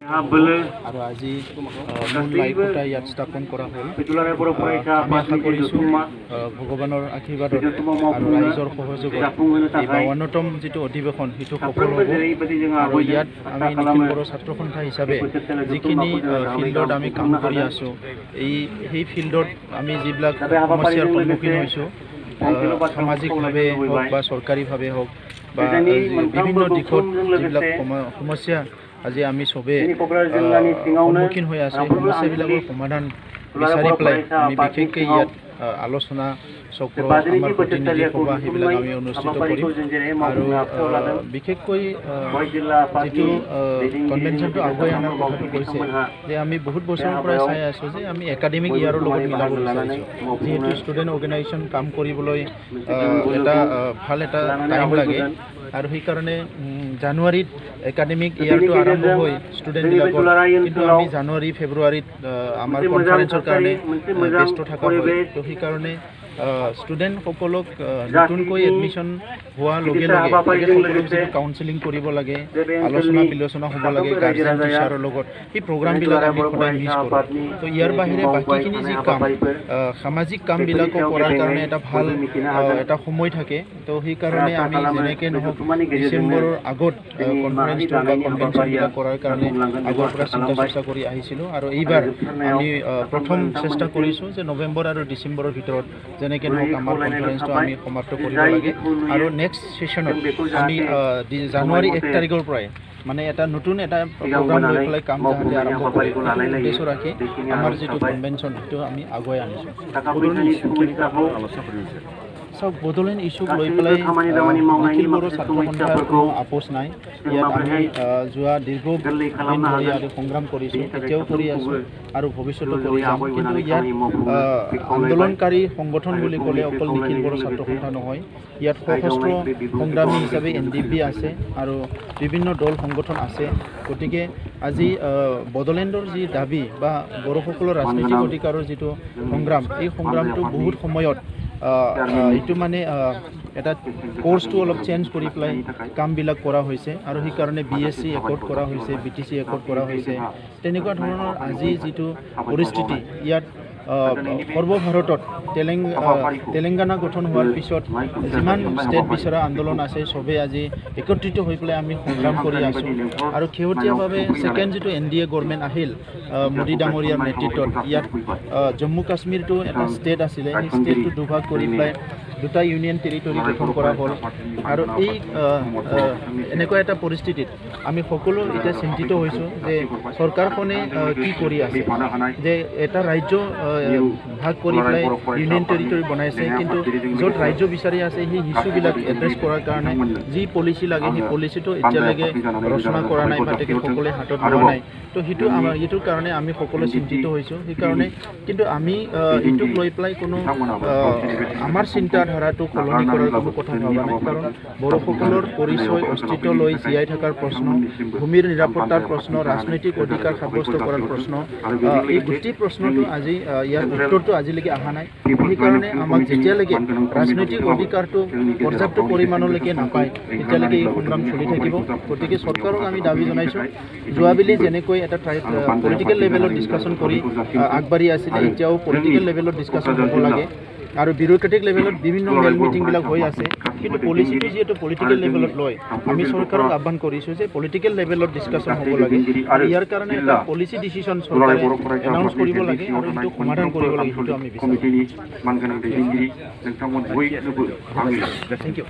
আৰু আজি মূল লাইভটা ইয়াত স্থাপন কৰা হ'ল। আমি আশা কৰিছোঁ ভগৱানৰ আশীৰ্বাদত আৰু ৰাইজৰ সহযোগত এই 52তম যিটো অধিৱেশন সেইটো সফল হ'ব। আৰু ইয়াত আমি নিখিল বড়ো ছাত্ৰ সন্থা হিচাপে যিখিনি ফিল্ডত আমি কাম কৰি আছোঁ, সেই ফিল্ডত আমি যিবিলাক সমস্যাৰ সন্মুখীন হৈছোঁ, সামাজিকভাৱে হওক বা চৰকাৰীভাৱে হওক বা বিভিন্ন দিশত যিবিলাক সমস্যা আজি আমি চবে সন্মুখীন হৈ আছোঁ, সমস্যাবিলাকৰ সমাধান বিচাৰি পেলাই আমি বিশেষকৈ ইয়াত আলোচনা চক্ৰ, আমাৰ প্ৰতিনিধি সভা সেইবিলাক আমি অনুষ্ঠিত কৰিম। আৰু বিশেষকৈ যিটো কনভেনশ্যনটো আগুৱাই অনাৰ কথাটো কৈছে যে আমি বহুত বছৰৰ পৰাই চাই আছোঁ যে আমি একাডেমিক ইয়াৰৰ লগত মিলাব বিচাৰিছোঁ। যিহেতু ষ্টুডেণ্ট অৰ্গেনাইজেশ্যন কাম কৰিবলৈ এটা ভাল এটা টাইম লাগে, আৰু সেইকাৰণে জানুৱাৰীত একাডেমিক ইয়াৰটো আৰম্ভ হৈ ষ্টুডেণ্টবিলাকৰ, কিন্তু আমি জানুৱাৰী ফেব্ৰুৱাৰীত আমাৰ কনফাৰেন্সৰ কাৰণে ব্যস্ত থকা হয়। তো সেইকাৰণে ষ্টুডেণ্টসকলক নতুনকৈ এডমিশ্যন হোৱাৰ লগে লগে সকলোক যিটো কাউন্সেলিং কৰিব লাগে, আলোচনা বিলোচনা হ'ব লাগে গাৰ্জেন টিচাৰৰ লগত, সেই প্ৰগ্ৰামবিলাক আমি সদায় মিছ কৰোঁ। তো ইয়াৰ বাহিৰে বাকীখিনি যি কাম, সামাজিক কামবিলাকো কৰাৰ কাৰণে এটা ভাল এটা সময় থাকে। তো সেইকাৰণে আমি যেনেকৈ নহওক ডিচেম্বৰৰ আগত কনফাৰেন্সটো বা কনভেনশ্যনবিলাক কৰাৰ কাৰণে আগৰ পৰা চিন্তা চৰ্চা কৰি আহিছিলোঁ। আৰু এইবাৰ আমি প্ৰথম চেষ্টা কৰিছোঁ যে নৱেম্বৰ আৰু ডিচেম্বৰৰ ভিতৰত যেনেকৈ নহওক আমাৰ কনফাৰেন্সটো আমি সমাপ্ত কৰিব লাগে। আৰু নেক্সট ছেশ্যনত আমি জানুৱাৰী 1 তাৰিখৰ পৰাই মানে এটা নতুন এটা প্ৰগ্ৰাম লৈ পেলাই কাম যাতে আৰম্ভ কৰি উদ্দেশ্য ৰাখি আমাৰ যিটো কনভেনশ্যন সেইটো আমি আগুৱাই আনিছোঁ। চাওক, বড়োলেণ্ড ইছ্যুক লৈ পেলাই নিখিল বড়ো ছাত্ৰ সন্থাৰ কোনো আপোচ নাই। ইয়াত আমি যোৱা দীৰ্ঘদিন ধৰি আৰু সংগ্ৰাম কৰিছোঁ, এতিয়াও কৰি আছোঁ আৰু ভৱিষ্যতো কৰি যাম। কিন্তু ইয়াত আন্দোলনকাৰী সংগঠন বুলি ক'লে অকল নিখিল বড়ো ছাত্ৰ সন্থা নহয়, ইয়াত সশস্ত্ৰ সংগ্ৰামী হিচাপে NDP আছে আৰু বিভিন্ন দল সংগঠন আছে। গতিকে আজি বড়োলেণ্ডৰ যি দাবী বা বড়োসকলৰ ৰাজনৈতিক অধিকাৰৰ যিটো সংগ্ৰাম, এই সংগ্ৰামটো বহুত সময়ত এইটো মানে এটা কোৰ্চটো অলপ চেঞ্জ কৰি পেলাই কামবিলাক কৰা হৈছে। আৰু সেইকাৰণে BSc একৰ্ড কৰা হৈছে, BTC একৰ্ড কৰা হৈছে। তেনেকুৱা ধৰণৰ আজি যিটো পৰিস্থিতি, ইয়াত সৰ্বভাৰতত তেলেংগানা গঠন হোৱাৰ পিছত যিমান ষ্টেট বিচৰা আন্দোলন আছে, চবেই আজি একত্ৰিত হৈ পেলাই আমি সংগ্ৰাম কৰি আছোঁ। আৰু শেহতীয়াভাৱে ছেকেণ্ড যিটো NDA গভৰ্ণমেণ্ট আহিল মোদী ডাঙৰীয়াৰ নেতৃত্বত, ইয়াত জম্মু কাশ্মীৰটো এটা ষ্টেট আছিলে, সেই ষ্টেটটো দুভাগ কৰি পেলাই দুটা ইউনিয়ন টেৰিটৰী গঠন কৰা হ'ল। আৰু এই এনেকুৱা এটা পৰিস্থিতিত আমি সকলো এতিয়া চিন্তিত হৈছোঁ যে চৰকাৰখনে কি কৰি আছে, যে এটা ৰাজ্য ভাগ কৰি পেলাই ইউনিয়ন টেৰিটৰী বনাইছে, কিন্তু য'ত ৰাজ্য বিচাৰি আছে সেই ইছ্যুবিলাক এড্ৰেছ কৰাৰ কাৰণে যি পলিচি লাগে সেই পলিচিটো এতিয়ালৈকে ৰচনা কৰা নাই বা তেখেতসকলে হাতত লোৱা নাই। তো এইটোৰ কাৰণে আমি সকলোৱে চিন্তিত হৈছোঁ। সেইকাৰণে কিন্তু আমি এইটোক লৈ পেলাই কোনো আমাৰ চিন্তাধাৰাটো সলনি কৰাৰ কোনো কথা ভবা নাই। কাৰণ বড়োসকলৰ পৰিচয়, অস্তিত্ব লৈ জীয়াই থকাৰ প্ৰশ্ন, ভূমিৰ নিৰাপত্তাৰ প্ৰশ্ন, ৰাজনৈতিক অধিকাৰ সাব্যস্ত কৰাৰ প্ৰশ্ন, এই গোটেই প্ৰশ্নটো আজি ইয়াৰ উত্তৰটো আজিলৈকে অহা নাই। সেইকাৰণে আমাক যেতিয়ালৈকে ৰাজনৈতিক অধিকাৰটো পৰ্যাপ্ত পৰিমাণলৈকে নাপায়, তেতিয়ালৈকে এই সংগ্ৰাম চলি থাকিব। গতিকে চৰকাৰক আমি দাবী জনাইছোঁ, যোৱাবেলি যেনেকৈ এটা পলিটিকেল লেভেলত ডিছকাশ্যন কৰি আগবাঢ়ি আছিলে, এতিয়াও পলিটিকেল লেভেলত ডিছকাশ্যন হ'ব লাগে। আৰু বিউৰক্ৰেটিক লেভেলত বিভিন্ন মেল মিটিংবিলাক হৈ আছে, কিন্তু পলিচিটো যিহেতু পলিটিকেল লেভেলত লয়, আমি চৰকাৰক আহ্বান কৰিছোঁ যে পলিটিকেল লেভেলত ডিছকাশ্যন হ'ব লাগে। আৰু ইয়াৰ কাৰণে এটা পলিচি ডিচিশ্যন চৰকাৰে এনাউন্স কৰিব লাগে আৰু সেইটো সমাধান কৰিব লাগে, সেইটো আমি বিচাৰোঁ। Thank U.